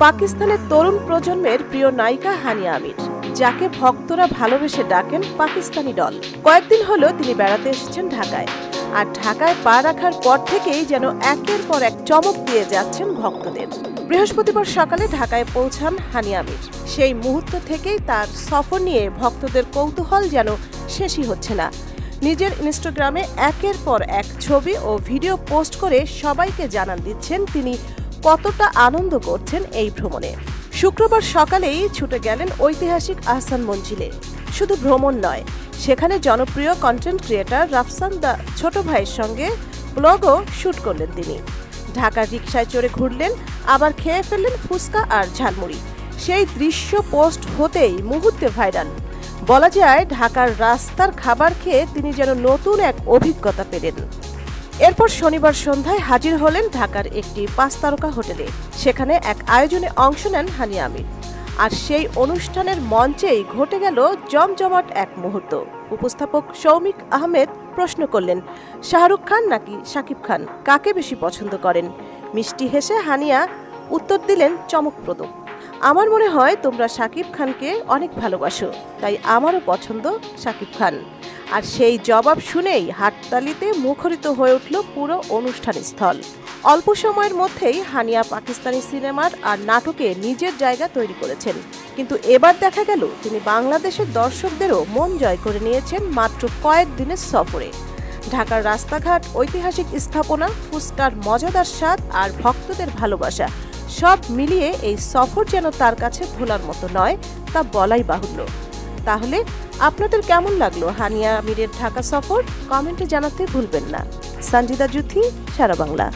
পাকিস্তানের তরুণ প্রজন্মের প্রিয় নায়িকা হানিয়া আমির, যাকে ভক্তরা ভালোবেসে ডাকেন পাকিস্তানি ডল। কয়েকদিন হলো তিনি বেড়াতে এসেছেন ঢাকায়, আর ঢাকায় পা রাখার পর থেকেই যেন একের পর এক চমক দিয়ে যাচ্ছেন ভক্তদের। বৃহস্পতিবার সকালে ঢাকায় পৌঁছান হানিয়া আমির। সেই মুহূর্ত থেকেই তার সফর নিয়ে ভক্তদের কৌতূহল যেন শেষই হচ্ছে না। নিজের ইনস্টাগ্রামে একের পর এক ছবি ও ভিডিও পোস্ট করে সবাইকে জানান দিচ্ছেন তিনি কতটা আনন্দ করছেন এই ভ্রমণে। শুক্রবার সকালেই ছুটে গেলেন ঐতিহাসিক আহসান মঞ্জিলে। শুধু ভ্রমণ নয়, সেখানে জনপ্রিয় কন্টেন্ট ক্রিয়েটর রাফসান দা ছোট ভাইয়ের সঙ্গে ব্লগও শুট করলেন তিনি। ঢাকার রিকশায় চড়ে ঘুরলেন, আবার খেয়ে ফেললেন ফুচকা আর ঝালমুড়ি। সেই দৃশ্য পোস্ট হতেই মুহূর্তে ভাইরাল। বলা যায় ঢাকার রাস্তার খাবার খেয়ে তিনি যেন নতুন এক অভিজ্ঞতা পেলেন। এরপর শনিবার সন্ধ্যায় হাজির হলেন ঢাকার একটি 5 তারকা হোটেলে। সেখানে এক আয়োজনে অংশ নেন হানিয়া আমির। আর সেই অনুষ্ঠানের মঞ্চেই ঘটে গেল জমজমাট এক মুহূর্ত। উপস্থাপক শৌমিক আহমেদ প্রশ্ন করলেন, শাহরুখ খান নাকি শাকিব খান, কাকে বেশি পছন্দ করেন? মিষ্টি হেসে হানিয়া উত্তর দিলেন চমকপ্রদ, আমার মনে হয় তোমরা শাকিব খানকে অনেক ভালোবাসো, তাই আমারও পছন্দ শাকিব খান। আর সেই জবাব শুনেই হাততালিতে মুখরিত হয়ে উঠল পুরো অনুষ্ঠান স্থল। অল্প সময়ের মধ্যেই হানিয়া পাকিস্তানি সিনেমার আর নাটকে নিজের জায়গা তৈরি করেছেন, কিন্তু এবার দেখা গেল তিনি বাংলাদেশের দর্শকদেরও মন জয় করে নিয়েছেন মাত্র কয়েকদিনের সফরে। ঢাকার রাস্তাঘাট, ঐতিহাসিক স্থাপনা, ফুচকার মজাদার স্বাদ আর ভক্তদের ভালোবাসা সব মিলিয়ে এই সফর যেন তার কাছে ভোলার মতো নয়, তা বলাই বাহুল্য। তাহলে আপনাদের কেমন লাগলো হানিয়া আমিরের ঢাকা সফর? কমেন্টে জানাতে ভুলবেন না। সঞ্জিদা জুথি, সারা বাংলা।